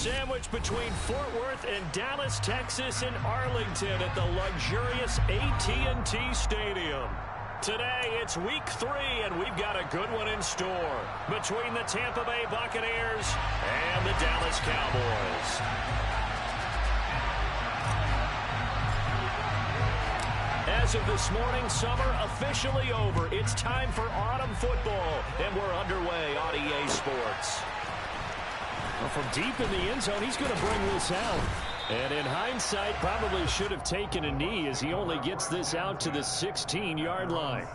Sandwiched between Fort Worth and Dallas, Texas, and Arlington at the luxurious AT&T Stadium. Today, it's week 3, and we've got a good one in store between the Tampa Bay Buccaneers and the Dallas Cowboys. As of this morning, summer officially over. It's time for autumn football, and we're underway on EA Sports. Well, from deep in the end zone, he's going to bring this out. And in hindsight, probably should have taken a knee as he only gets this out to the 16-yard line.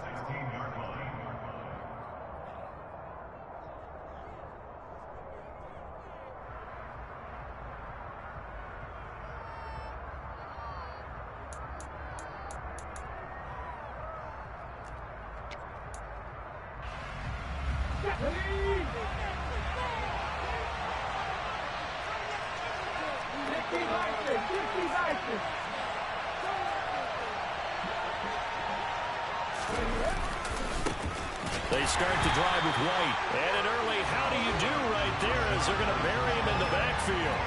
They start the drive with White. And an early how do you do right there as they're going to bury him in the backfield.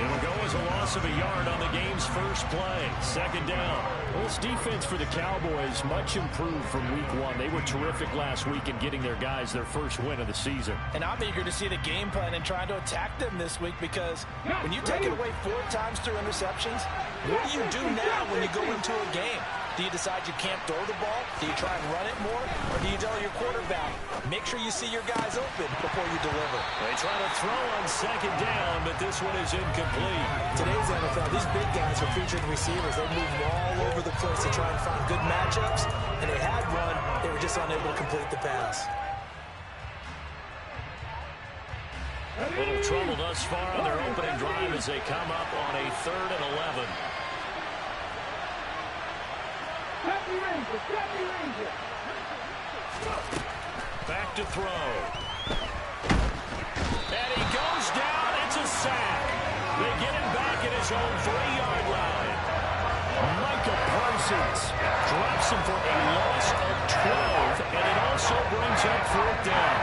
It'll go as a loss of a yard on the game's first play. Second down. Well, this defense for the Cowboys much improved from week 1. They were terrific last week in getting their guys their first win of the season. And I'm eager to see the game plan and trying to attack them this week because when you take it away 4 times through interceptions, what do you do now when you go into a game? Do you decide you can't throw the ball? Do you try and run it more? Or do you tell your quarterback, make sure you see your guys open before you deliver? They try to throw on second down, but this one is incomplete. Today's NFL, these big guys are featured receivers. They move all over the place to try and find good matchups. And they had one. They were just unable to complete the pass. A little trouble thus far on their opening drive as they come up on a 3rd and 11. Back to throw. And he goes down. It's a sack. They get him back at his own 3-yard line. Micah Parsons Drops him for a loss of 12, and it also brings up 4th down.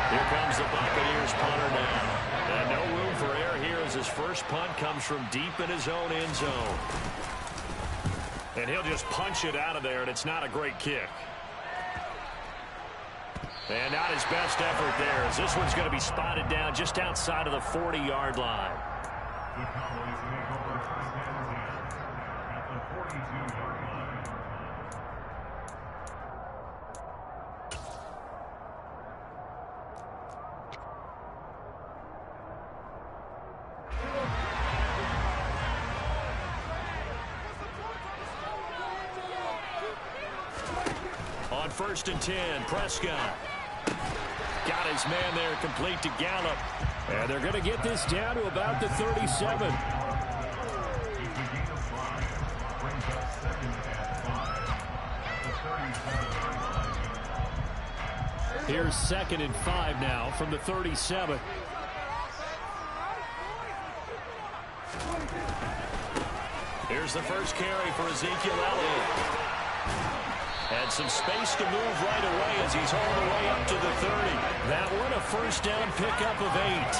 Here comes the Buccaneers punter now. And no room for error here as his first punt comes from deep in his own end zone. And he'll just punch it out of there, and it's not a great kick. And not his best effort there, as this one's going to be spotted down just outside of the 40-yard line. The Cowboys make over first down at the 42-yard line. On 1st and 10, Prescott. Got his man there complete to Gallup. And they're going to get this down to about the 37. Here's 2nd and 5 now from the 37. Here's the first carry for Ezekiel Elliott. And some space to move right away as he's all the way up to the 30. That one a first down pickup of 8.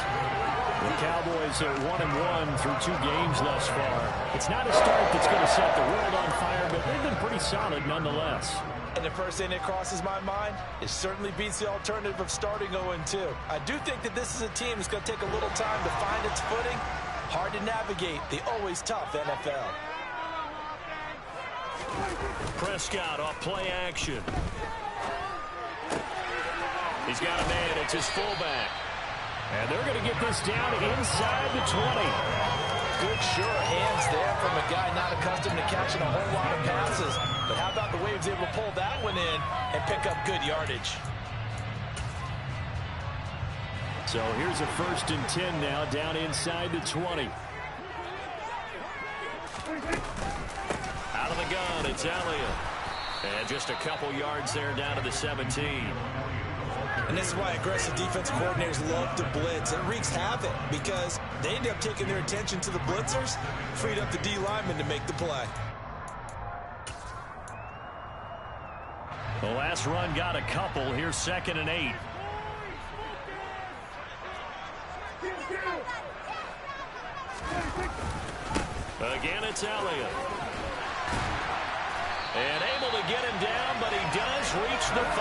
The Cowboys are 1-1 through 2 games thus far. It's not a start that's going to set the world on fire, but they've been pretty solid nonetheless. And the first thing that crosses my mind, it certainly beats the alternative of starting 0-2. I do think that this is a team that's going to take a little time to find its footing. Hard to navigate the always tough NFL. Prescott off play action. He's got a man. It's his fullback. And they're going to get this down inside the 20. Good sure hands there from a guy not accustomed to catching a whole lot of passes. But how about the way he was able to pull that one in and pick up good yardage? So here's a 1st and 10 now down inside the 20. Out of the gun, it's Elliott. And just a couple yards there down to the 17. And this is why aggressive defensive coordinators love to blitz. It wreaks havoc because they end up taking their attention to the blitzers, freed up the D lineman to make the play. The last run got a couple. Here's 2nd and 8. Again, it's Elliott. And able to get him down, but he does reach the 5.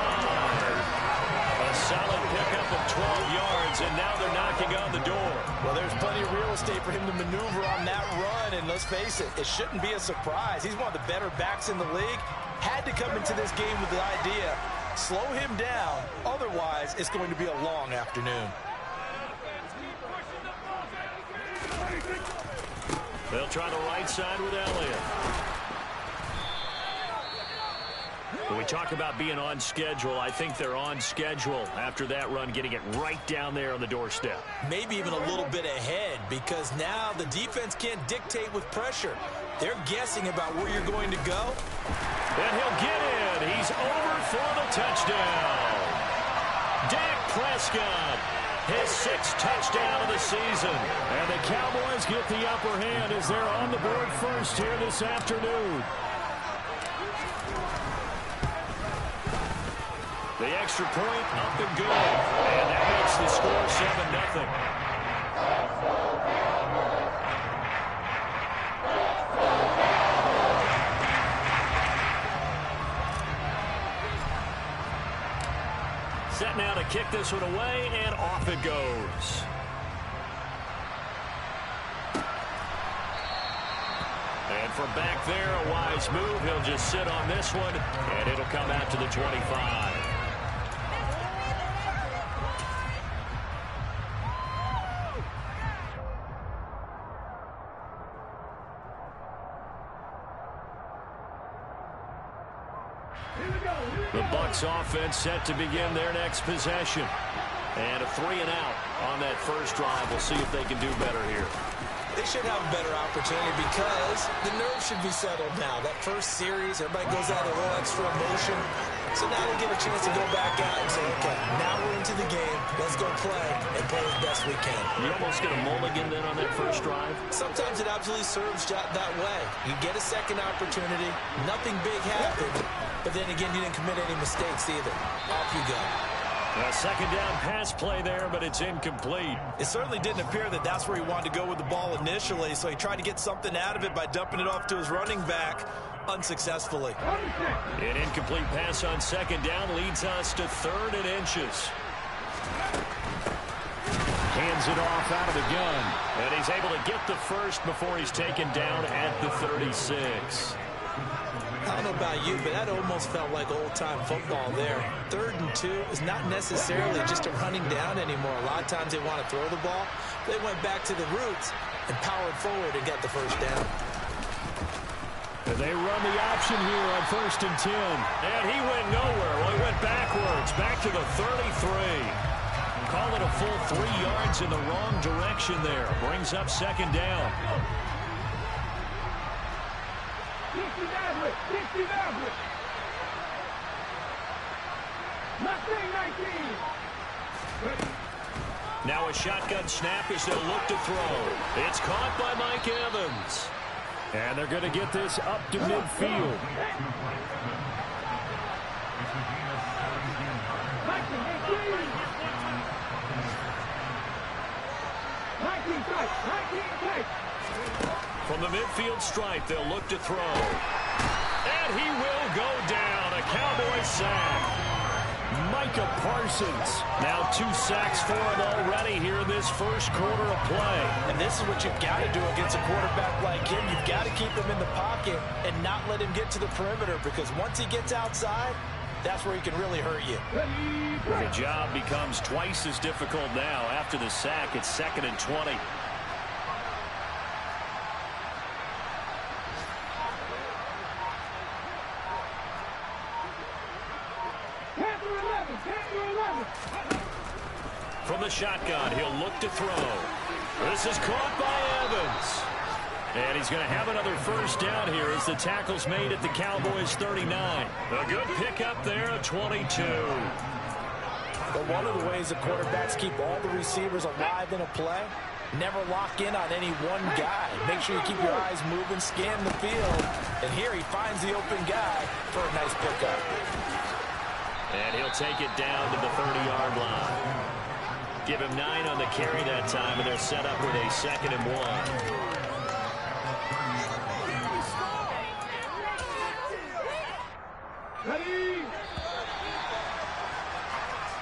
A solid pickup of 12 yards, and now they're knocking on the door. Well, there's plenty of real estate for him to maneuver on that run, and let's face it, it shouldn't be a surprise. He's one of the better backs in the league. Had to come into this game with the idea, slow him down, otherwise it's going to be a long afternoon. They'll try the right side with Elliott. When we talk about being on schedule, I think they're on schedule after that run, getting it right down there on the doorstep. Maybe even a little bit ahead, because now the defense can't dictate with pressure. They're guessing about where you're going to go. And he'll get in. He's over for the touchdown. Dak Prescott, his 6th touchdown of the season. And the Cowboys get the upper hand as they're on the board first here this afternoon. The extra point up and good. And that makes the score 7-0. Set now to kick this one away, and off it goes. And from back there, a wise move. He'll just sit on this one, and it'll come out to the 25. The Bucs offense set to begin their next possession. And a 3 and out on that first drive. We'll see if they can do better here. They should have a better opportunity because the nerves should be settled now. That first series, everybody goes out a little extra emotion. So now they get a chance to go back out and say, okay, now we're into the game. Let's go play and play as best we can. You almost get a mulligan then on that first drive? Sometimes it absolutely serves that way. You get a second opportunity. Nothing big happened. But then again, you didn't commit any mistakes either. Off you go. A second down pass play there, but it's incomplete. It certainly didn't appear that that's where he wanted to go with the ball initially, so he tried to get something out of it by dumping it off to his running back unsuccessfully. An incomplete pass on second down leads us to 3rd and inches. Hands it off out of the gun, and he's able to get the first before he's taken down at the 36. I don't know about you, but that almost felt like old-time football there. 3rd and 2 is not necessarily just a running down anymore. A lot of times they want to throw the ball. They went back to the roots and powered forward and got the first down. And they run the option here on 1st and 10. And he went nowhere. Well, he went backwards, back to the 33. Call it a full 3 yards in the wrong direction there. Brings up 2nd down. Now a shotgun snap as they'll look to throw. It's caught by Mike Evans. And they're going to get this up to midfield. From the midfield stripe, they'll look to throw. And he will go down. A Cowboys sack. Micah Parsons. Now 2 sacks for him already here in this first quarter of play. And this is what you've got to do against a quarterback like him. You've got to keep him in the pocket and not let him get to the perimeter, because once he gets outside, that's where he can really hurt you. The job becomes twice as difficult now. After the sack, it's 2nd and 20. From the shotgun, he'll look to throw. This is caught by Evans. And he's going to have another first down here as the tackle's made at the Cowboys 39. A good pickup there at 22. But one of the ways the quarterbacks keep all the receivers alive in a play, never lock in on any one guy. Make sure you keep your eyes moving, scan the field. And here he finds the open guy for a nice pickup. And he'll take it down to the 30-yard line. Give him 9 on the carry that time, and they're set up with a 2nd and 1.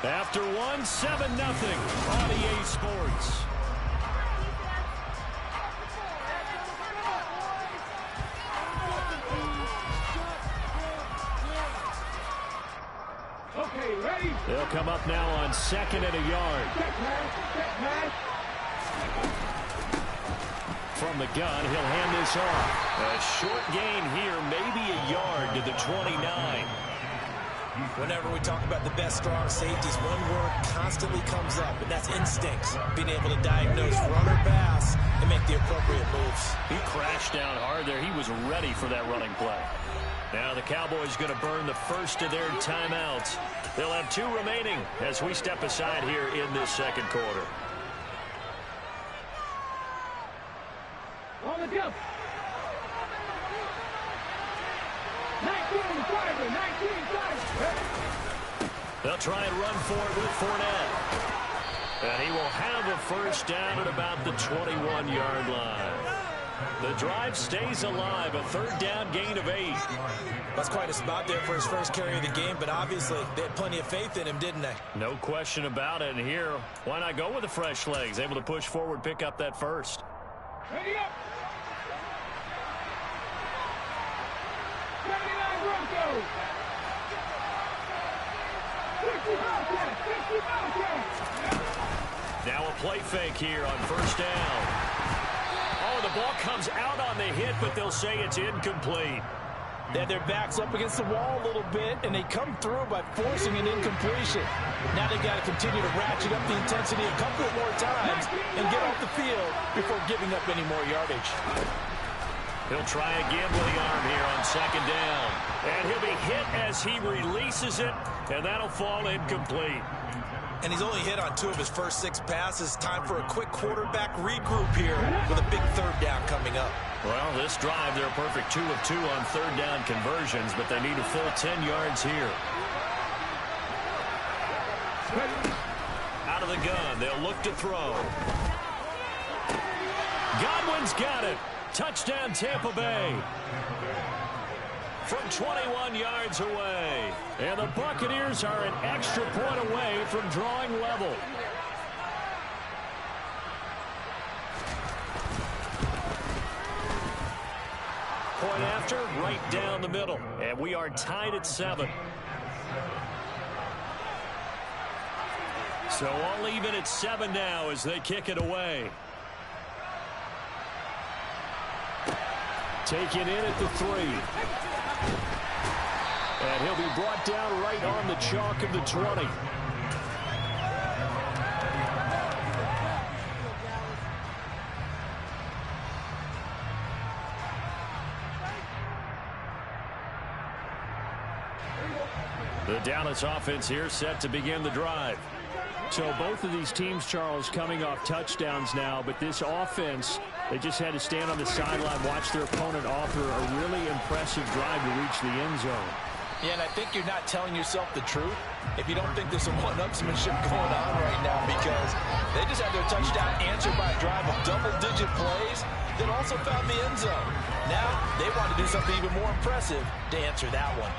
After 1, 7-0 on EA Sports. Okay, ready? They'll come up now on 2nd and a yard. From the gun, he'll hand this off. A short gain here, maybe a yard to the 29. Whenever we talk about the best strong safeties, one word constantly comes up, and that's instincts. Being able to diagnose run or pass and make the appropriate moves. He crashed down hard there. He was ready for that running play. Now the Cowboys going to burn the first of their timeouts. They'll have 2 remaining as we step aside here in this 2nd quarter. On the jump. 19-5, 19-5. They'll try and run for it with Fournette. And he will have a first down at about the 21-yard line. The drive stays alive, a 3rd down gain of 8. That's quite a spot there for his first carry of the game, but obviously they had plenty of faith in him, didn't they? No question about it. And here, why not go with the fresh legs? Able to push forward, pick up that first. Ready up. 79 Broncos. 60 Bobcats. 60 Bobcats. Now a play fake here on first down. Oh, the ball comes out on the hit, but they'll say it's incomplete. They had their backs up against the wall a little bit, and they come through by forcing an incompletion. Now they've got to continue to ratchet up the intensity a couple more times and get off the field before giving up any more yardage. He'll try a gambling arm here on 2nd down. And he'll be hit as he releases it, and that'll fall incomplete. And he's only hit on 2 of his first 6 passes. Time for a quick quarterback regroup here with a big 3rd down coming up. Well, this drive, they're a perfect 2 of 2 on 3rd down conversions, but they need a full 10 yards here. Out of the gun, they'll look to throw. Godwin's got it. Touchdown, Tampa Bay. From 21 yards away. And the Buccaneers are an extra point away from drawing level. Point after, right down the middle. And we are tied at 7. So all even at 7 now as they kick it away. Taken in at the 3. And he'll be brought down right on the chalk of the 20. The Dallas offense here set to begin the drive. So both of these teams, Charles, coming off touchdowns now, but this offense, they just had to stand on the sideline, watch their opponent offer a really impressive drive to reach the end zone. Yeah, and I think you're not telling yourself the truth if you don't think there's some one-upsmanship going on right now, because they just had their touchdown answered by a drive of double-digit plays that also found the end zone. Now they want to do something even more impressive to answer that one.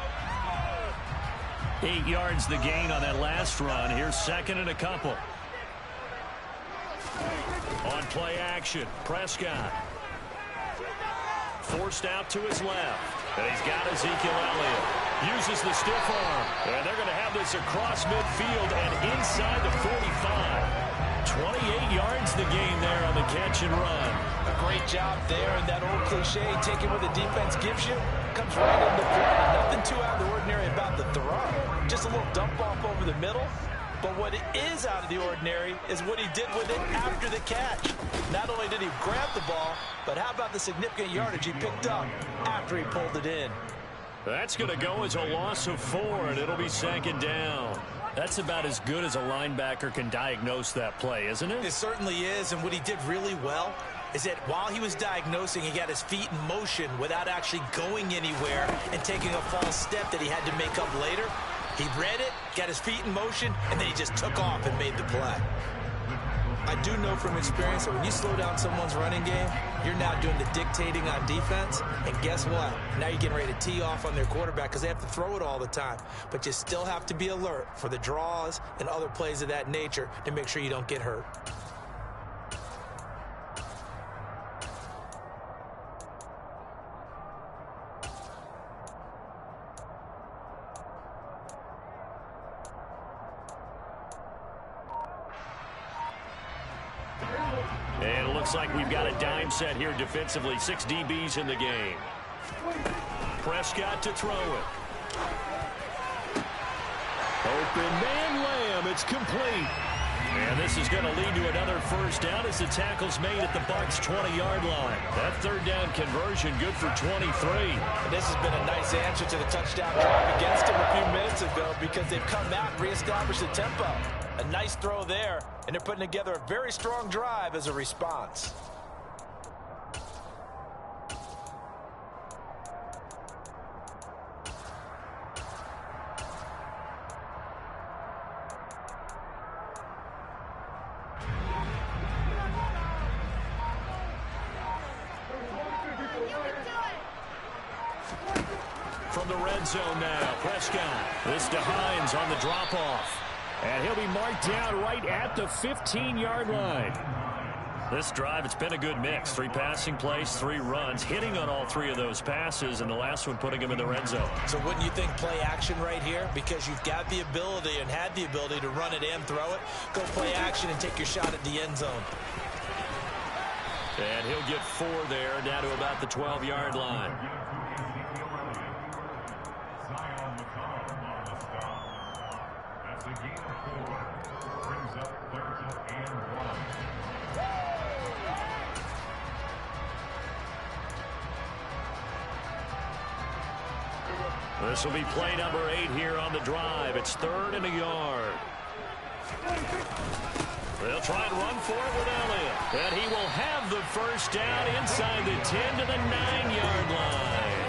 8 yards the gain on that last run. Here's 2nd and a couple. On play action, Prescott. Forced out to his left. And he's got Ezekiel Elliott. Uses the stiff arm. And they're going to have this across midfield and inside the 45. 28 yards the gain there on the catch and run. A great job there, and that old cliche, taking what the defense gives you, comes right into play. Nothing too out of the ordinary about the throw. Just a little dump off over the middle. But what is out of the ordinary is what he did with it after the catch. Not only did he grab the ball, but how about the significant yardage he picked up after he pulled it in? That's going to go as a loss of 4, and it'll be 2nd down. That's about as good as a linebacker can diagnose that play, isn't it? It certainly is, and what he did really well is that while he was diagnosing, he got his feet in motion without actually going anywhere and taking a false step that he had to make up later. He read it, got his feet in motion, and then he just took off and made the play. I do know from experience that when you slow down someone's running game, you're now doing the dictating on defense. And guess what? Now you're getting ready to tee off on their quarterback because they have to throw it all the time. But you still have to be alert for the draws and other plays of that nature to make sure you don't get hurt. And it looks like we've got a dime set here defensively. 6 DBs in the game. Prescott to throw it. Open man Lamb. It's complete. And this is going to lead to another first down as the tackle's made at the Bucs 20-yard line. That third down conversion good for 23. And this has been a nice answer to the touchdown drive against them a few minutes ago because they've come out and reestablished the tempo. A nice throw there, and they're putting together a very strong drive as a response. From the red zone now, Prescott. This to Hines on the drop-off. And he'll be marked down right at the 15-yard line. This drive, it's been a good mix. 3 passing plays, 3 runs, hitting on all 3 of those passes, and the last one putting him in the red zone. So wouldn't you think play action right here? Because you've got the ability and had the ability to run it and throw it. Go play action and take your shot at the end zone. And he'll get 4 there, down to about the 12-yard line. That's a gain of 4. Brings up 3rd and 1. This will be play number 8 here on the drive. It's 3rd and a yard. They'll try and run for it with Elliott. And he will have the first down inside the 10 to the 9-yard line.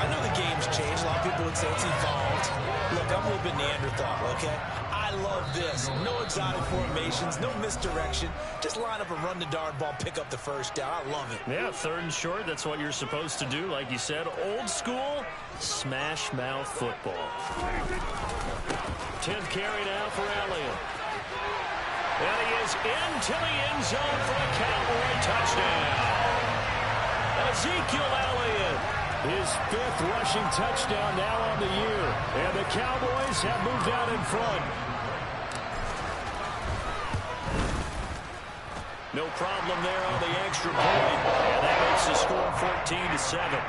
I know the game's changed. A lot of people would say it's evolved. Look, I'm a little bit Neanderthal, okay? I love this. No exotic formations, no misdirection. Just line up and run the darn ball, pick up the first down. I love it. Yeah, 3rd and short. That's what you're supposed to do. Like you said, old school, smash mouth football. 10th carry now for Elliott. And he is into the end zone for a Cowboy touchdown. Ezekiel Elliott, his 5th rushing touchdown now on the year. And the Cowboys have moved out in front. No problem there on the extra point. And that makes the score 14-7.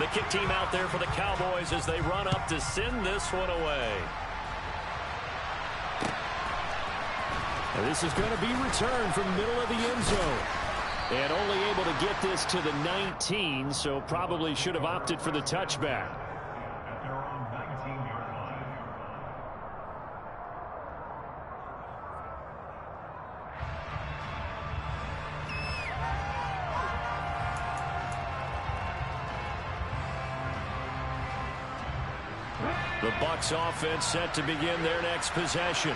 The kick team out there for the Cowboys as they run up to send this one away. And this is going to be returned from the middle of the end zone. And only able to get this to the 19, so probably should have opted for the touchback. At their own 19-yard line. The Bucs offense set to begin their next possession.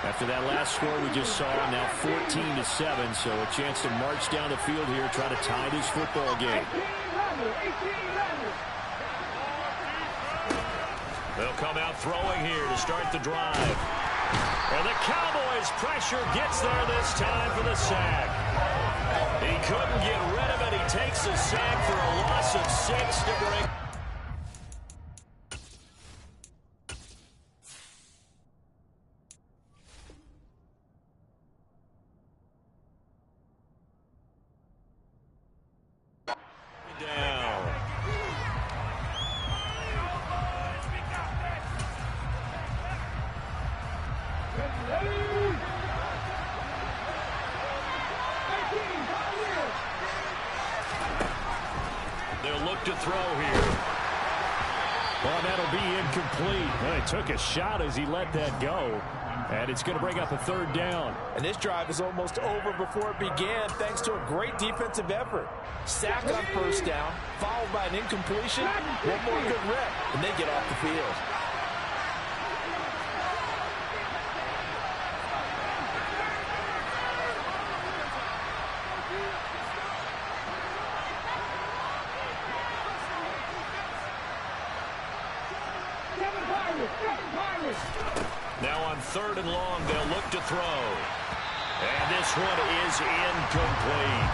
After that last score we just saw, now 14-7, so a chance to march down the field here, try to tie this football game. They'll come out throwing here to start the drive. And the Cowboys' pressure gets there this time for the sack. He couldn't get rid of it. He takes the sack for a loss of 6 to bring. They'll look to throw here. Well, that'll be incomplete. Well, he took a shot as he let that go. And it's going to bring up a third down. And this drive is almost over before it began thanks to a great defensive effort. Sack on first down, followed by an incompletion. One more good rep, and they get off the field. Now on 3rd and long, they'll look to throw. And this one is incomplete.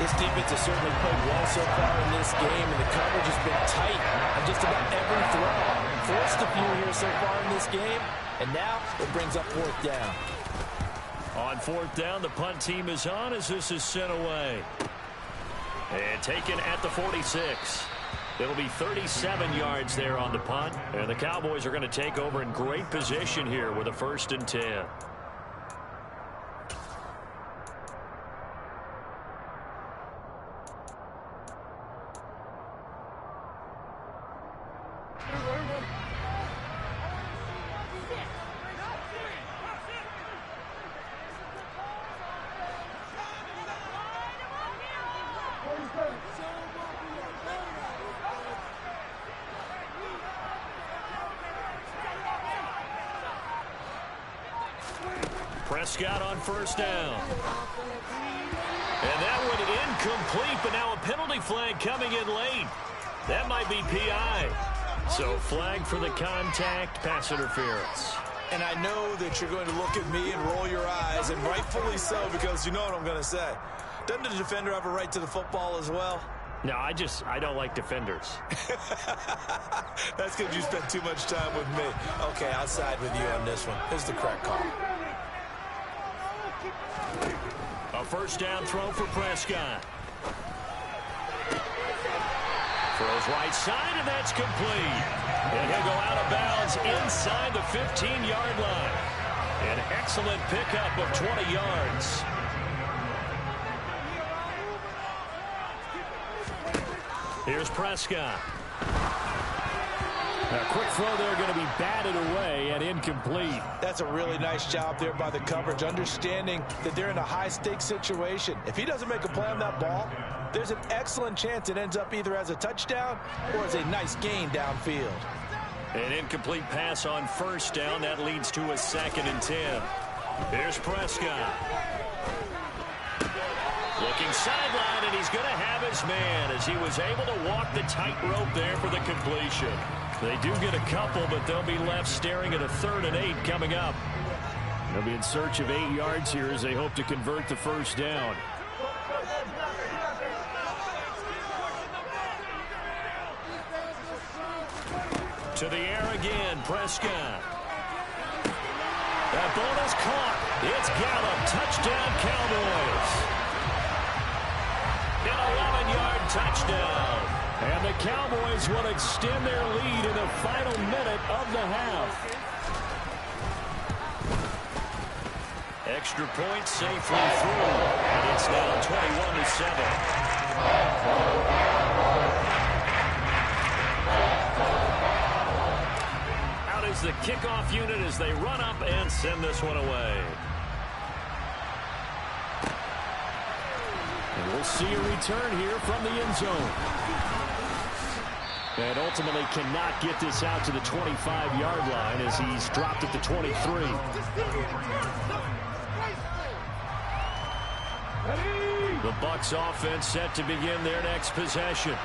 This defense has certainly played well so far in this game, and the coverage has been tight on just about every throw. Forced a few here so far in this game, and now it brings up 4th down. On 4th down, the punt team is on as this is sent away. And taken at the 46. It'll be 37 yards there on the punt. And the Cowboys are going to take over in great position here with a 1st and 10. Prescott on 1st down. And that one incomplete, but now a penalty flag coming in late. That might be PI. So flag for the contact, pass interference. And I know that you're going to look at me and roll your eyes, and rightfully so, because you know what I'm going to say. Doesn't the defender have a right to the football as well? No, I don't like defenders. That's because you spent too much time with me. Okay, I'll side with you on this one. Here's the correct call. A 1st down throw for Prescott. Throws right side, and that's complete. And he'll go out of bounds inside the 15-yard line. An excellent pickup of 20 yards. Here's Prescott. A quick throw there going to be batted away and incomplete. That's a really nice job there by the coverage, understanding that they're in a high-stakes situation. If he doesn't make a play on that ball, there's an excellent chance it ends up either as a touchdown or as a nice gain downfield. An incomplete pass on 1st down. That leads to a 2nd and 10. Here's Prescott. Looking sideline, and he's going to have his man as he was able to walk the tightrope there for the completion. They do get a couple, but they'll be left staring at a 3rd and 8 coming up. They'll be in search of 8 yards here as they hope to convert the 1st down. To the air again, Prescott. That ball is caught. It's Gallup. Touchdown, Cowboys. An 11-yard touchdown. And the Cowboys will extend their lead in the final minute of the half. Extra point safely through. And it's now 21-7. Out is the kickoff unit as they run up and send this one away. And we'll see a return here from the end zone. And ultimately cannot get this out to the 25-yard line as he's dropped at the 23. The Bucs offense set to begin their next possession.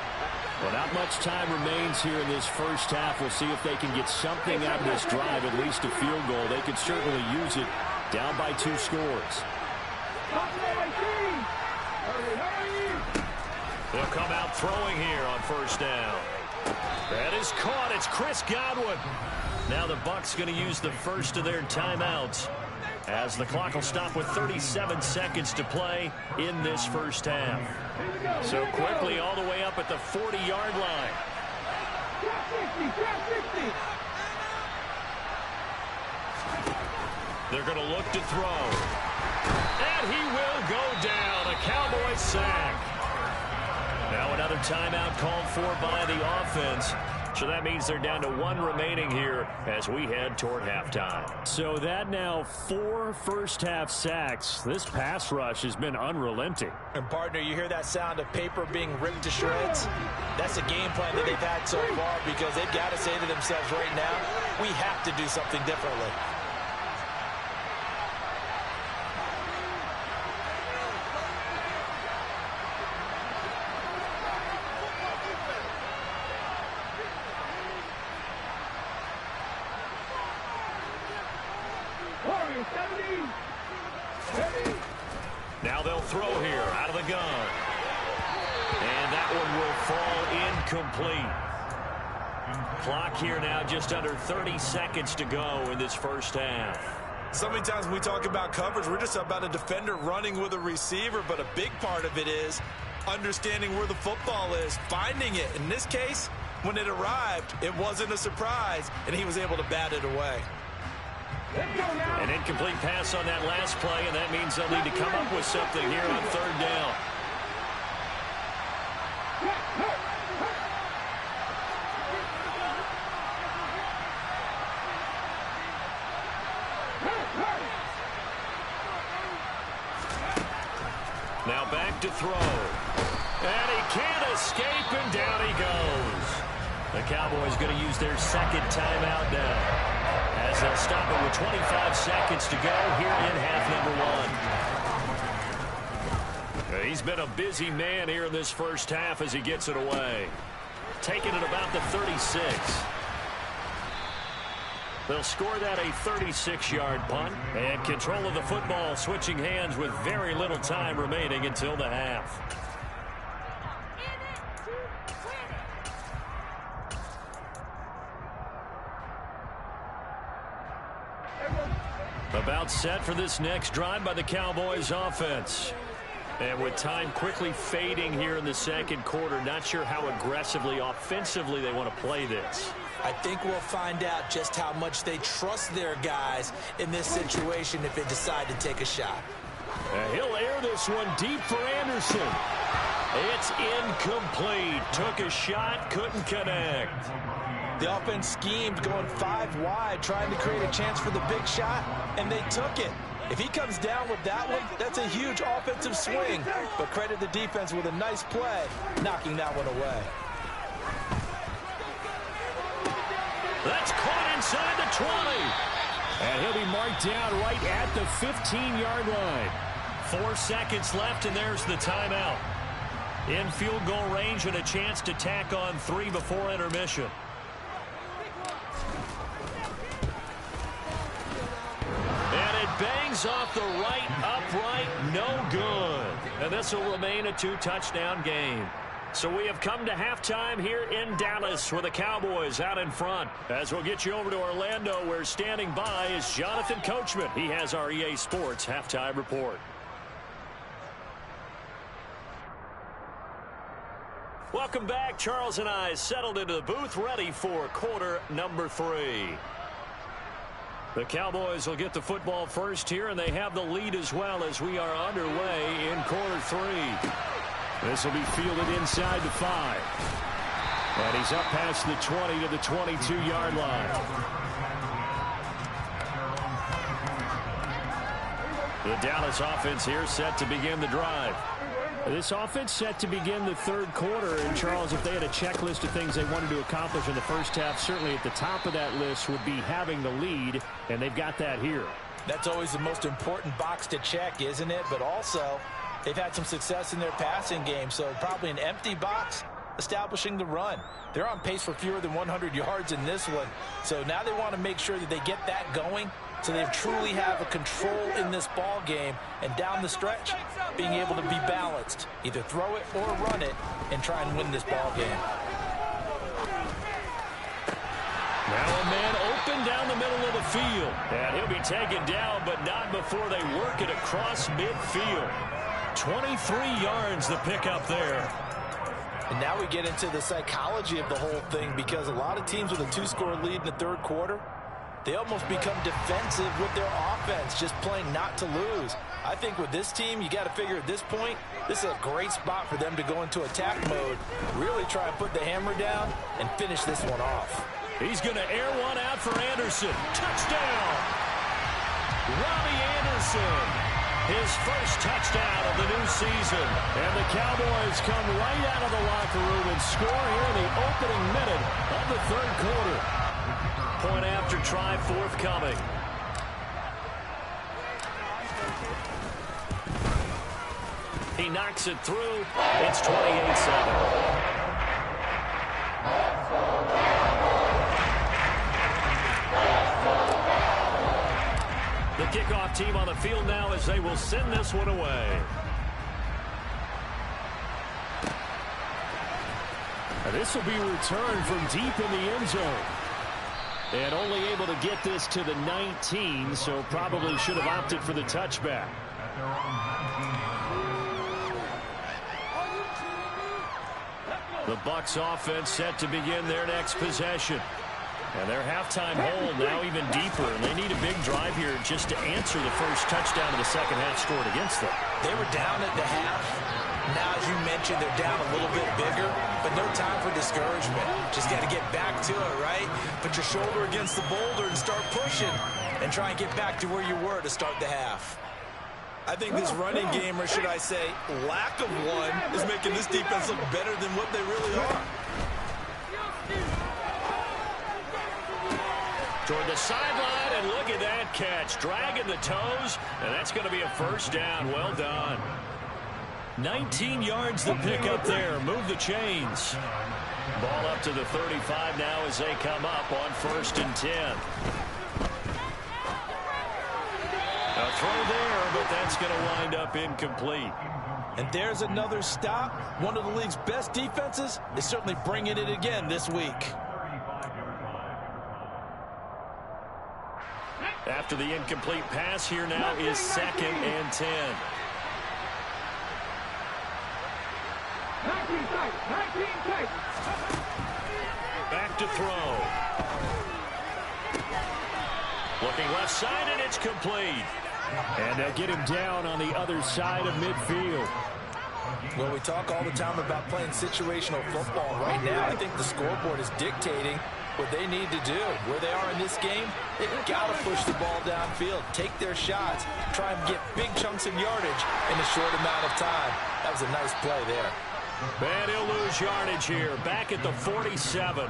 Well, not much time remains here in this first half. We'll see if they can get something out of this drive, at least a field goal. They could certainly use it down by 2 scores. They'll come out throwing here on 1st down. That is caught. It's Chris Godwin. Now the Bucs going to use the first of their timeouts as the clock will stop with 37 seconds to play in this first half. So quickly all the way up at the 40-yard line. They're going to look to throw. And he will go down. A Cowboys sack. Now another timeout called for by the offense. So that means they're down to 1 remaining here as we head toward halftime. So that now 4 first-half sacks. This pass rush has been unrelenting. And, partner, you hear that sound of paper being ripped to shreds? That's a game plan that they've had so far because they've got to say to themselves right now, we have to do something differently. Now they'll throw here out of the gun. And that one will fall incomplete. Clock here now just under 30 seconds to go in this first half. So many times when we talk about coverage, we're just about a defender running with a receiver, but a big part of it is understanding where the football is, finding it. In this case, when it arrived, it wasn't a surprise, and he was able to bat it away. An incomplete pass on that last play, and that means they'll need to come up with something here on 3rd down. Now back to throw. And he can't escape, and down he goes. The Cowboys going to use their 2nd timeout now, as they'll stop it with 25 seconds to go here in half number 1. He's been a busy man here in this first half as he gets it away. Taking it about the 36. They'll score that a 36-yard punt. And control of the football switching hands with very little time remaining until the half. About set for this next drive by the Cowboys offense. And with time quickly fading here in the 2nd quarter, not sure how aggressively, offensively they want to play this. I think we'll find out just how much they trust their guys in this situation if they decide to take a shot. He'll air this one deep for Anderson. It's incomplete. Took a shot, couldn't connect. The offense schemed going 5 wide, trying to create a chance for the big shot, and they took it. If he comes down with that one, that's a huge offensive swing. But credit the defense with a nice play, knocking that one away. That's caught inside the 20. And he'll be marked down right at the 15-yard line. 4 seconds left, and there's the timeout. In field goal range and a chance to tack on 3 before intermission. And it bangs off the right upright, no good. And this will remain a 2-touchdown game. So we have come to halftime here in Dallas with the Cowboys out in front. As we'll get you over to Orlando, where standing by is Jonathan Coachman. He has our EA Sports halftime report. Welcome back. Charles and I settled into the booth, ready for quarter number 3. The Cowboys will get the football first here, and they have the lead as well as we are underway in quarter 3. This will be fielded inside the 5. And he's up past the 20 to the 22-yard line. The Dallas offense here set to begin the drive. This offense set to begin the 3rd quarter. And, Charles, if they had a checklist of things they wanted to accomplish in the first half, certainly at the top of that list would be having the lead, and they've got that here. That's always the most important box to check, isn't it? But also, they've had some success in their passing game, so probably an empty box establishing the run. They're on pace for fewer than 100 yards in this one. So now they want to make sure that they get that going so they truly have a control in this ball game, and down the stretch, being able to be balanced. Either throw it or run it and try and win this ball game. Now a man open down the middle of the field. And he'll be taken down, but not before they work it across midfield. 23 yards the pickup there. And now we get into the psychology of the whole thing, because a lot of teams with a 2-score lead in the 3rd quarter, they almost become defensive with their offense, just playing not to lose. I think with this team, you got to figure at this point, this is a great spot for them to go into attack mode, really try and put the hammer down and finish this one off. He's going to air one out for Anderson. Touchdown! Robbie Anderson, his first touchdown of the new season. And the Cowboys come right out of the locker room and score here in the opening minute of the third quarter. Point after try forthcoming. He knocks it through. It's 28-7. The kickoff team on the field now as they will send this one away. And this will be returned from deep in the end zone. And only able to get this to the 19, so probably should have opted for the touchback. The Bucs offense set to begin their next possession. And their halftime hole now even deeper, and they need a big drive here just to answer the first touchdown of the second half scored against them. They were down at the half. Now, as you mentioned, they're down a little bit bigger, but no time for discouragement. Just got to get back to it, right? Put your shoulder against the boulder and start pushing and try and get back to where you were to start the half. I think this running game, or should I say lack of one, is making this defense look better than what they really are. Toward the sideline, and look at that catch. Dragging the toes, and that's going to be a first down. Well done. 19 yards the pick up there. Move the chains. Ball up to the 35 now as they come up on 1st and 10. A throw there, but that's going to wind up incomplete. And there's another stop. One of the league's best defenses is certainly bringing it again this week. After the incomplete pass, here now is 2nd and 10. Back to throw. Looking left side, and it's complete. And they'll get him down on the other side of midfield. Well, we talk all the time about playing situational football. Right now, I think the scoreboard is dictating what they need to do. Where they are in this game, they've got to push the ball downfield, take their shots, try and get big chunks of yardage in a short amount of time. That was a nice play there. And he'll lose yardage here, back at the 47.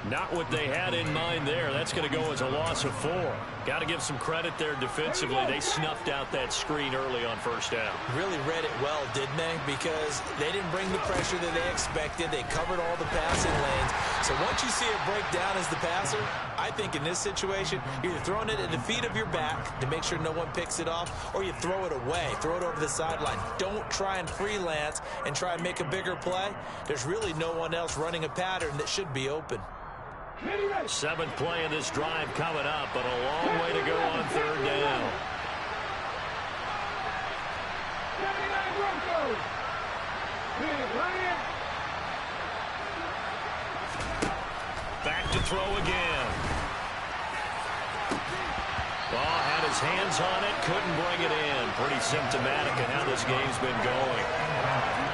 Not what they had in mind there. That's going to go as a loss of 4. Got to give some credit there defensively. They snuffed out that screen early on first down. Really read it well, didn't they? Because they didn't bring the pressure that they expected. They covered all the passing lanes. So once you see it break down as the passer, I think in this situation, you're either throwing it at the feet of your back to make sure no one picks it off, or you throw it away, throw it over the sideline. Don't try and freelance and try and make a bigger play. There's really no one else running a pattern that should be open. 7th play of this drive coming up, but a long way to go on 3rd down. Back to throw again. Ball had his hands on it, couldn't bring it in. Pretty symptomatic of how this game's been going.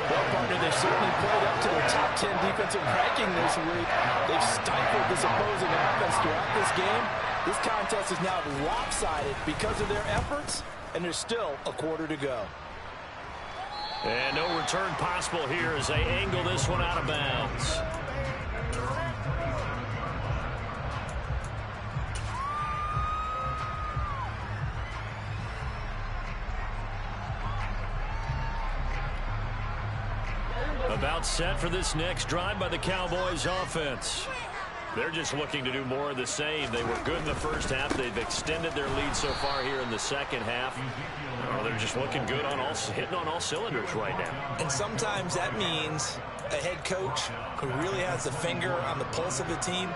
Well, partner, they've certainly played up to their top 10 defensive ranking this week. They've stifled this opposing offense throughout this game. This contest is now lopsided because of their efforts, and there's still a quarter to go. And no return possible here as they angle this one out of bounds. About set for this next drive by the Cowboys offense. They're just looking to do more of the same. They were good in the first half. They've extended their lead so far here in the second half. They're just looking good on hitting on all cylinders right now. And sometimes that means a head coach who really has a finger on the pulse of the team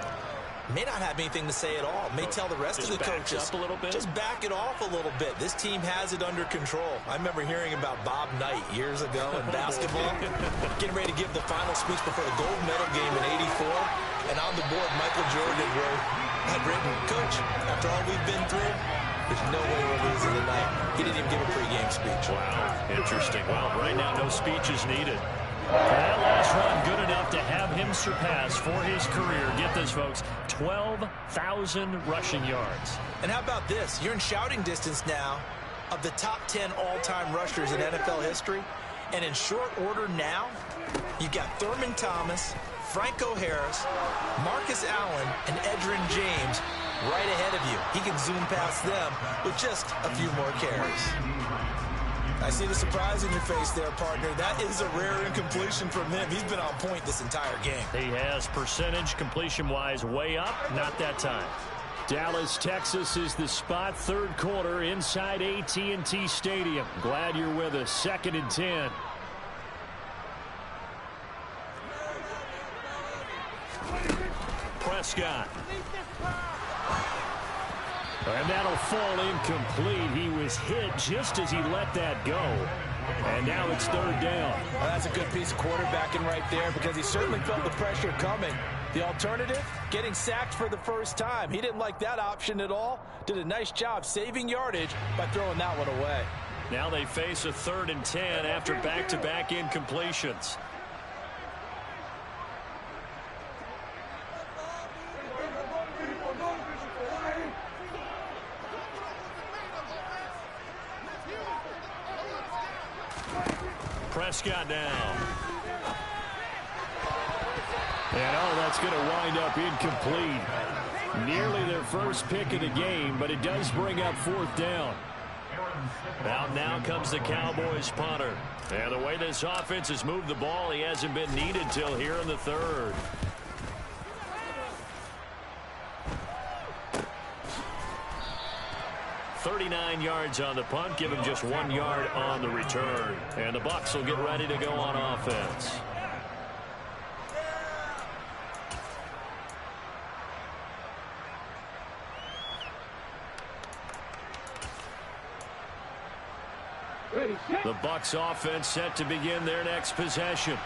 may not have anything to say at all. May tell the rest of the coaches, up a little bit. Just back it off a little bit. This team has it under control. I remember hearing about Bob Knight years ago in basketball, getting ready to give the final speech before the gold medal game in '84. And on the board, Michael Jordan had written, "Coach, after all room, there's no way we're losing tonight. He didn't even give a pregame speech. Wow, interesting. Well, right now, no speech is needed. That last run good enough to have him surpass for his career. Get this, folks, 12,000 rushing yards. And how about this? You're in shouting distance now of the top 10 all-time rushers in NFL history. And in short order now, you've got Thurman Thomas, Franco Harris, Marcus Allen, and Edgerrin James right ahead of you. He can zoom past them with just a few more carries. I see the surprise in your face there, partner. That is a rare incompletion from him. He's been on point this entire game. He has percentage completion-wise way up, not that time. Dallas, Texas is the spot, third quarter inside AT&T Stadium. Glad you're with us. 2nd and 10. Prescott. And that'll fall incomplete. He was hit just as he let that go. And now it's 3rd down. Well, that's a good piece of quarterbacking right there because he certainly felt the pressure coming. The alternative, getting sacked for the first time. He didn't like that option at all. Did a nice job saving yardage by throwing that one away. Now they face a 3rd and 10 after back-to-back incompletions. Prescott now. And that's going to wind up incomplete. Nearly their first pick of the game, but it does bring up 4th down. Now comes the Cowboys punter. And the way this offense has moved the ball, he hasn't been needed till here in the 3rd. .39 yards on the punt, give him just 1 yard on the return. And the Bucs will get ready to go on offense. The Bucs offense set to begin their next possession.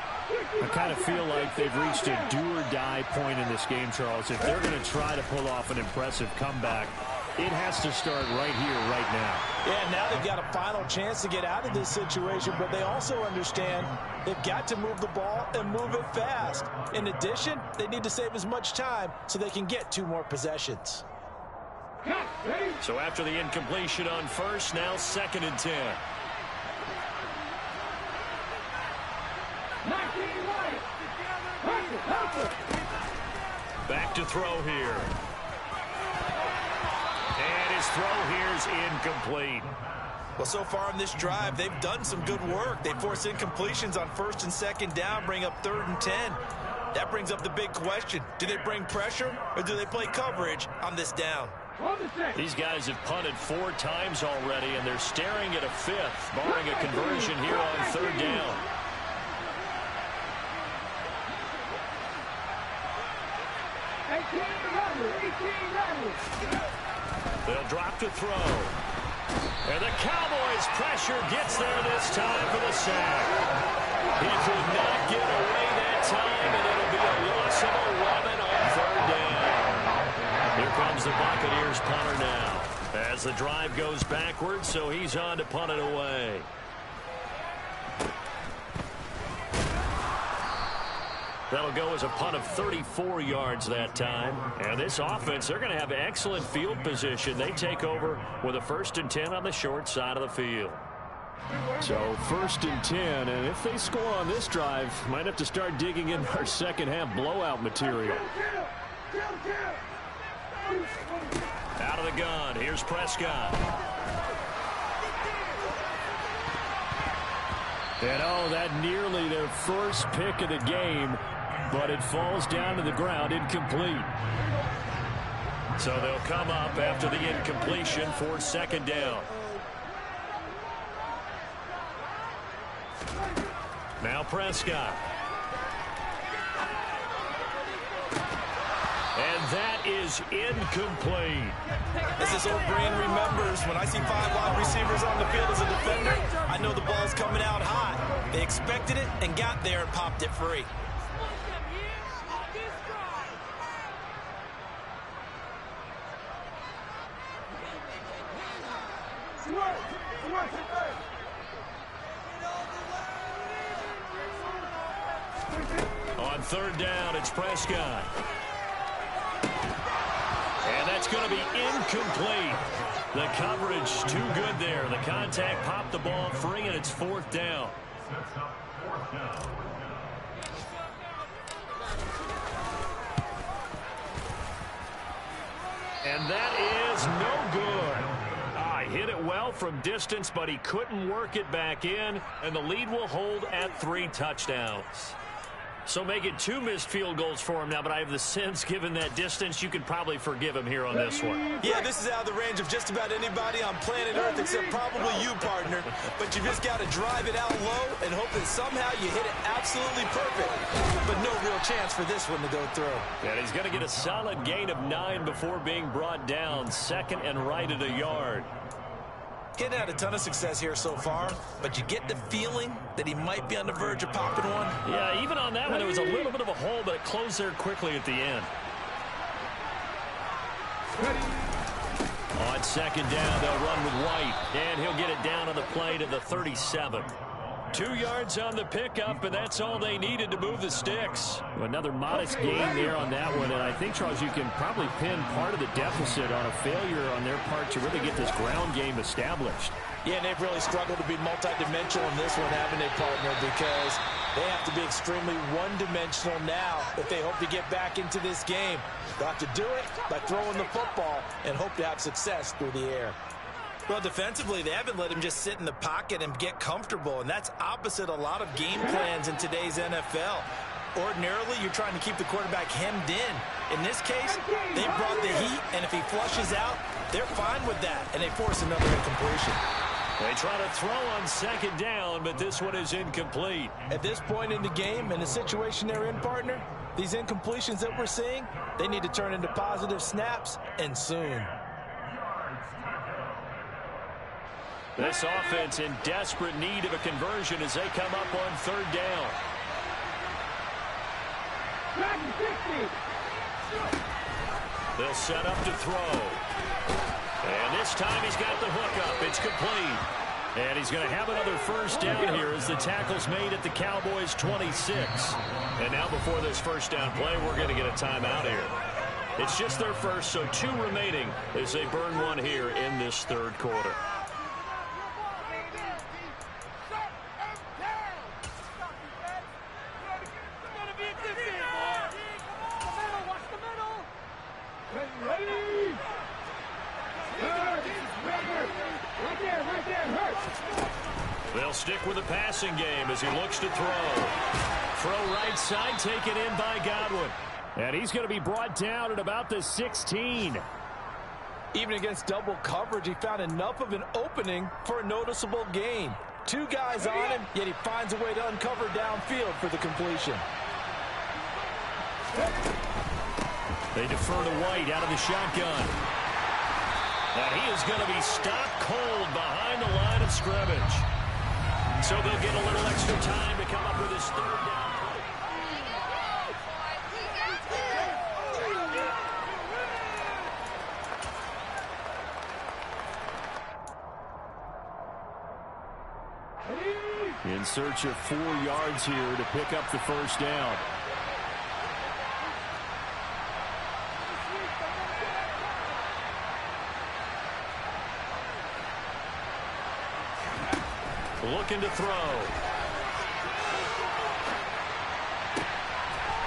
I kind of feel like they've reached a do-or-die point in this game, Charles. If they're going to try to pull off an impressive comeback, it has to start right here, right now. Yeah, now they've got a final chance to get out of this situation, but they also understand they've got to move the ball and move it fast. In addition, they need to save as much time so they can get 2 more possessions. So after the incompletion on first, now 2nd and 10. Back to throw here. And his throw here's incomplete. Well, so far in this drive, they've done some good work. They force incompletions on 1st and 2nd down, bring up 3rd and 10. That brings up the big question. Do they bring pressure or do they play coverage on this down? These guys have punted 4 times already, and they're staring at a 5th, barring a conversion here on 3rd down. They'll drop to throw. And the Cowboys' pressure gets there this time for the sack. He could not get away that time, and it'll be a loss of 11 on 3rd down. Here comes the Buccaneers punter now. As the drive goes backwards, so he's on to punt it away. That'll go as a punt of 34 yards that time. And this offense, they're going to have excellent field position. They take over with a 1st and 10 on the short side of the field. So 1st and 10, and if they score on this drive, might have to start digging in our second half blowout material. Out of the gun, here's Prescott. And that nearly their first pick of the game, but it falls down to the ground incomplete. So they'll come up after the incompletion for 2nd down. Now Prescott. And that is incomplete. As this old brain remembers, when I see 5 wide receivers on the field as a defender, I know the ball's coming out hot. They expected it and got there and popped it free. On third down, it's Prescott. And that's going to be incomplete. The coverage too good there. The contact popped the ball free, and it's fourth down. Sets up fourth down. And that is no good. He hit it well from distance, but he couldn't work it back in, and the lead will hold at 3 touchdowns. So make it 2 missed field goals for him now, but I have the sense, given that distance, you could probably forgive him here on this one. Yeah, this is out of the range of just about anybody on planet Earth except probably you, partner. But you just got to drive it out low and hope that somehow you hit it absolutely perfect. But no real chance for this one to go through. And he's going to get a solid gain of 9 before being brought down, second and right at a yard. Getting had a ton of success here so far, but you get the feeling that he might be on the verge of popping one. Yeah, even on that one, there was a little bit of a hole, but it closed there quickly at the end. On second down, they'll run with White, and he'll get it down on the play to the 37. 2 yards on the pickup, and that's all they needed to move the sticks. Another modest gain there on that one, and I think, Charles, you can probably pin part of the deficit on a failure on their part to really get this ground game established. Yeah, and they've really struggled to be multidimensional in this one, haven't they, partner? Because they have to be extremely one-dimensional now if they hope to get back into this game. They'll have to do it by throwing the football and hope to have success through the air. Well, defensively, they haven't let him just sit in the pocket and get comfortable, and that's opposite a lot of game plans in today's NFL. Ordinarily, you're trying to keep the quarterback hemmed in. In this case, they brought the heat, and if he flushes out, they're fine with that, and they force another incompletion. They try to throw on second down, but this one is incomplete. At this point in the game, in the situation they're in, partner, these incompletions that we're seeing, they need to turn into positive snaps, and soon. This offense in desperate need of a conversion as they come up on third down. They'll set up to throw. And this time he's got the hook up. It's complete. And he's going to have another first down here as the tackle's made at the Cowboys' 26. And now before this first down play, we're going to get a timeout here. It's just their first, so 2 remaining as they burn one here in this third quarter. They'll stick with the passing game as he looks to throw. Throw right side, taken in by Godwin. And he's going to be brought down at about the 16. Even against double coverage, he found enough of an opening for a noticeable gain. 2 guys on him, yet he finds a way to uncover downfield for the completion. They defer to White out of the shotgun. And he is going to be stopped cold behind the line of scrimmage. So they'll get a little extra time to come up with his third down. In search of 4 yards here to pick up the first down. Looking to throw.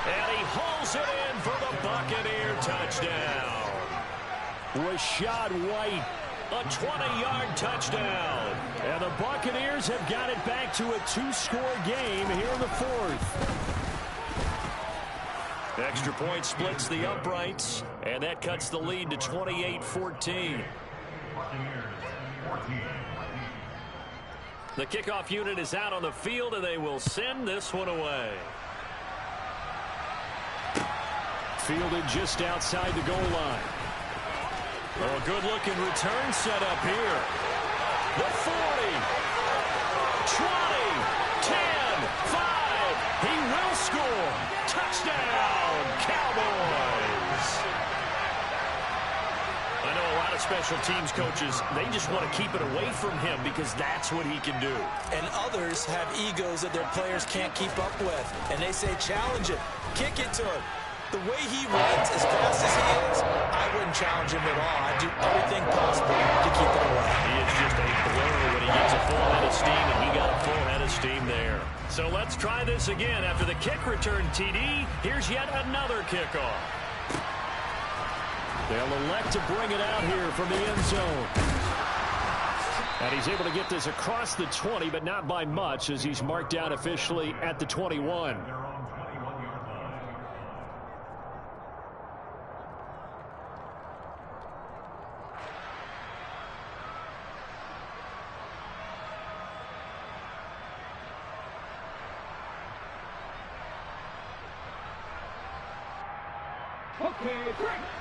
And he hauls it in for the Buccaneer touchdown. Rachaad White, a 20-yard touchdown. And the Buccaneers have got it back to a 2-score game here in the fourth. Extra point splits the uprights, and that cuts the lead to 28-14. The kickoff unit is out on the field, and they will send this one away. Fielded just outside the goal line. Oh, a good-looking return set up here. The 40, 20, 10, 5. He will score. Touchdown, Cowboys. I know a lot of special teams coaches, they just want to keep it away from him because that's what he can do. And others have egos that their players can't keep up with. And they say, challenge it, kick it to him. The way he runs as fast as he is, I wouldn't challenge him at all. I'd do everything possible to keep it away. He is just a blur when he gets a full head of steam, and he got a full head of steam there. So let's try this again. After the kick return TD, here's yet another kickoff. They'll elect to bring it out here from the end zone. And he's able to get this across the 20, but not by much, as he's marked down officially at the 21.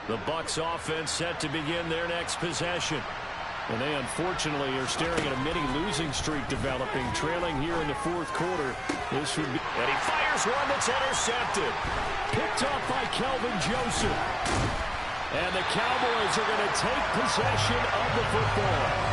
The Bucs offense set to begin their next possession. And they unfortunately are staring at a mini losing streak developing, trailing here in the fourth quarter. This would be... And he fires one that's intercepted. Picked off by Kelvin Joseph. And the Cowboys are going to take possession of the football.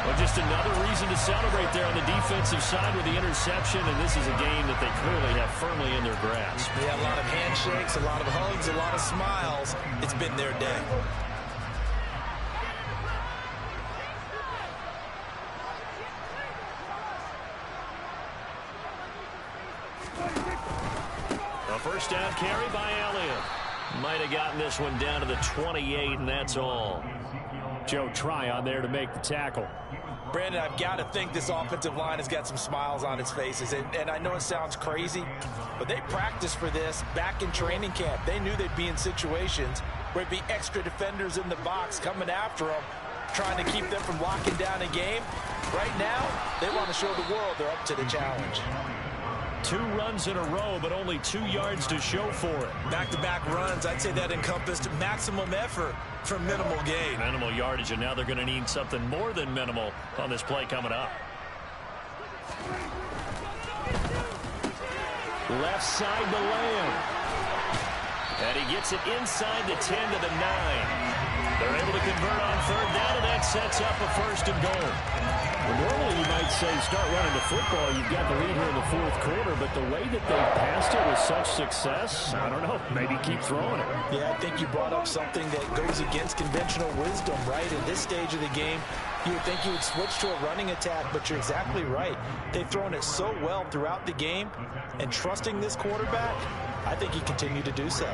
Well, just another reason to celebrate there on the defensive side with the interception, and this is a game that they clearly have firmly in their grasp. Yeah, a lot of handshakes, a lot of hugs, a lot of smiles. It's been their day. A first down carry by Elliott. Might have gotten this one down to the 28, and that's all. Joe Tryon there to make the tackle. Brandon, I've got to think this offensive line has got some smiles on its faces. And I know it sounds crazy, but they practiced for this back in training camp. They knew they'd be in situations where it'd be extra defenders in the box coming after them, trying to keep them from locking down a game. Right now, they want to show the world they're up to the challenge. 2 runs in a row, but only 2 yards to show for it. Back-to-back runs, I'd say that encompassed maximum effort for minimal gain. Minimal yardage, and now they're going to need something more than minimal on this play coming up. Left side to Lamb. And he gets it inside the 10 to the 9. They're able to convert on third down, and that sets up a first and goal. Well, normally you might say start running the football. You've got the lead here in the fourth quarter, but the way that they passed it with such success, I don't know, maybe keep throwing it. Yeah, I think you brought up something that goes against conventional wisdom, right? At this stage of the game, you would think you would switch to a running attack, but you're exactly right. They've thrown it so well throughout the game, and trusting this quarterback, I think he continued to do so.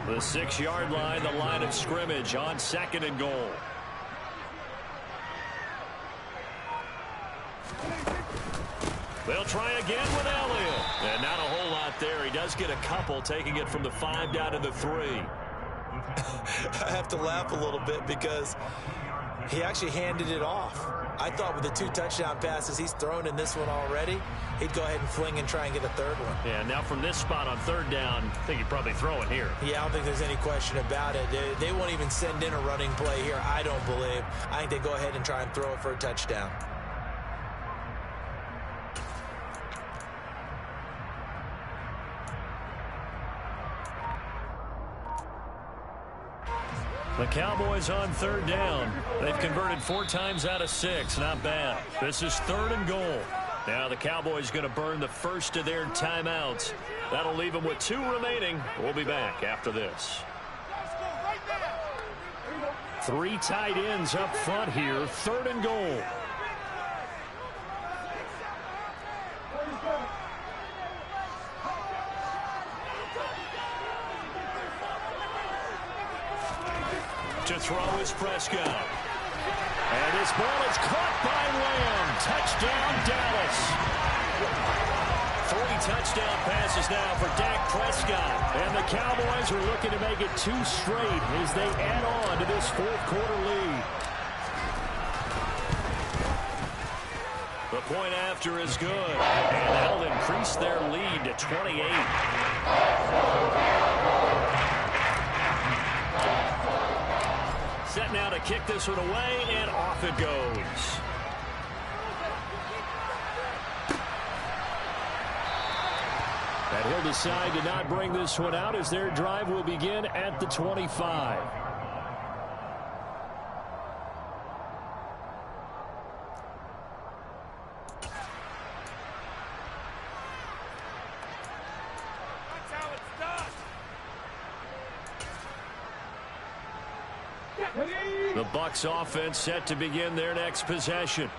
The 6-yard line, the line of scrimmage on second and goal. They'll try again with Elliott. And not a whole lot there. He does get a couple, taking it from the 5 down to the 3. I have to laugh a little bit because he actually handed it off. I thought with the 2 touchdown passes he's thrown in this one already, he'd go ahead and fling and try and get a third one. Yeah, now from this spot on third down, I think he'd probably throw it here. Yeah, I don't think there's any question about it. They won't even send in a running play here, I don't believe. I think they go ahead and try and throw it for a touchdown. The Cowboys on third down. They've converted 4 times out of 6. Not bad. This is third and goal. Now the Cowboys going to burn the first of their timeouts. That'll leave them with 2 remaining. We'll be back after this. 3 tight ends up front here. Third and goal. To throw is Prescott. And this ball is caught by Lamb. Touchdown, Dallas. 3 touchdown passes now for Dak Prescott. And the Cowboys are looking to make it 2 straight as they add on to this fourth quarter lead. The point after is good. And that'll increase their lead to 28. Set now to kick this one away, and off it goes. And he'll decide to not bring this one out as their drive will begin at the 25. The Bucs offense set to begin their next possession.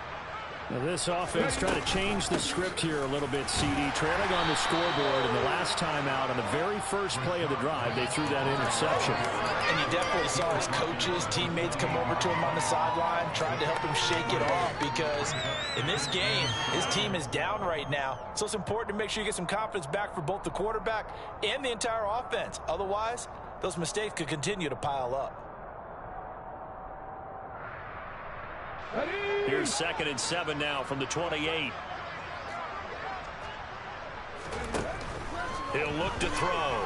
Now this offense trying to change the script here a little bit, CD. Trailing on the scoreboard, and the last time out on the very first play of the drive, they threw that interception. And you definitely saw his coaches, teammates come over to him on the sideline, trying to help him shake it off, because in this game, his team is down right now. So it's important to make sure you get some confidence back for both the quarterback and the entire offense. Otherwise, those mistakes could continue to pile up. Here's 2nd and 7 now from the 28. He'll look to throw.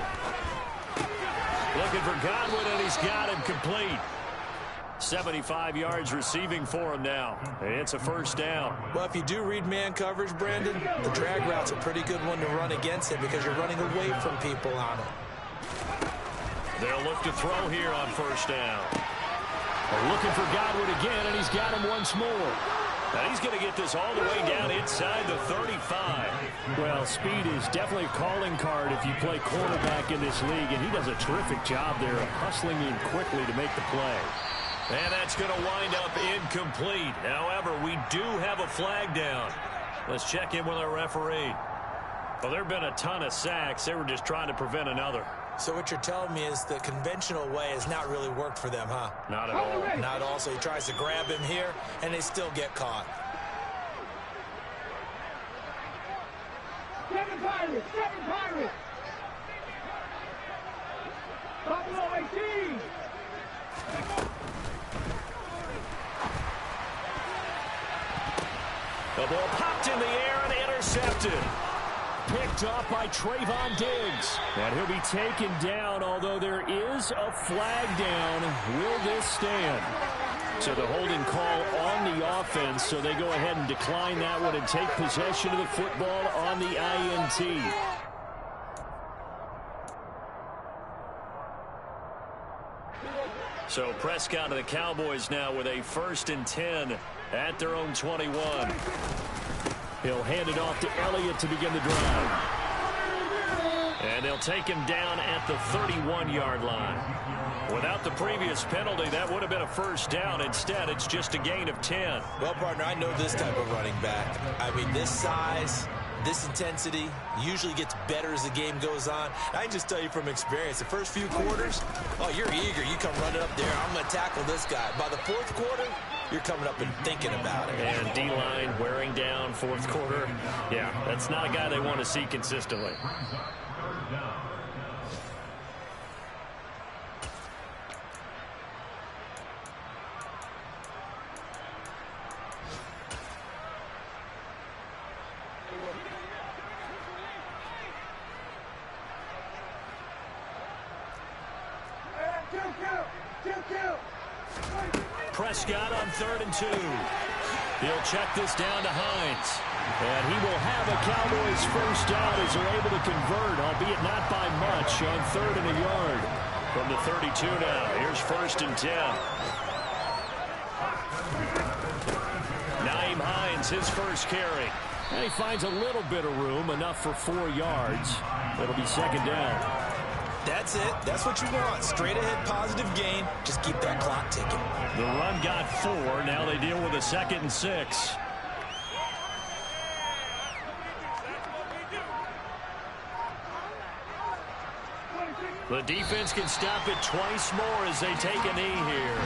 Looking for Godwin, and he's got him complete. 75 yards receiving for him now. And it's a first down. Well, if you do read man coverage, Brandon, the drag route's a pretty good one to run against it because you're running away from people on it. They'll look to throw here on first down. They're looking for Godwin again, and he's got him once more. And he's going to get this all the way down inside the 35. Well, speed is definitely a calling card if you play quarterback in this league, and he does a terrific job there of hustling in quickly to make the play. And that's going to wind up incomplete. However, we do have a flag down. Let's check in with our referee. Well, there have been a ton of sacks. They were just trying to prevent another. So what you're telling me is the conventional way has not really worked for them, huh? Not at all. Not at all. So he tries to grab him here, and they still get caught. 7 Pirates! 7 Pirates! Buffalo 18! The ball popped in the air and intercepted. Picked up by Trayvon Diggs. And he'll be taken down, although there is a flag down. Will this stand? So the holding call on the offense, so they go ahead and decline that one and take possession of the football on the INT. So Prescott and the Cowboys now with a 1st and 10 at their own 21. He'll hand it off to Elliott to begin the drive. And they'll take him down at the 31-yard line. Without the previous penalty, that would have been a first down. Instead, it's just a gain of 10. Well, partner, I know this type of running back. I mean, this size, this intensity usually gets better as the game goes on. I can just tell you from experience, the first few quarters, oh, you're eager. You come running up there. I'm going to tackle this guy. By the 4th quarter, you're coming up and thinking about it. And D-line wearing down 4th quarter. Yeah, that's not a guy they want to see consistently. Prescott on 3rd and 2. He'll check this down to Hines. And he will have a Cowboys first down as they're able to convert, albeit not by much, on 3rd and a yard. From the 32 now, here's 1st and 10. Nyheim Hines, his first carry. And he finds a little bit of room, enough for 4 yards. It'll be 2nd down. That's it. That's what you want. Straight ahead, positive gain. Just keep that clock ticking. The run got 4. Now they deal with a 2nd and 6. The defense can stop it twice more as they take a knee here.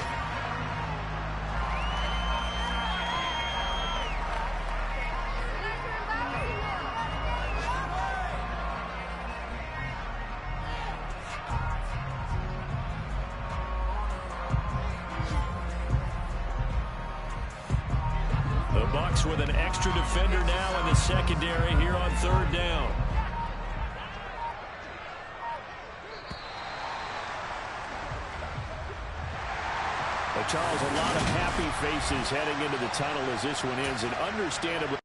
The Bucs with an extra defender now in the secondary here on 3rd down. Well, Charles, a lot of happy faces heading into the tunnel as this one ends, and understandably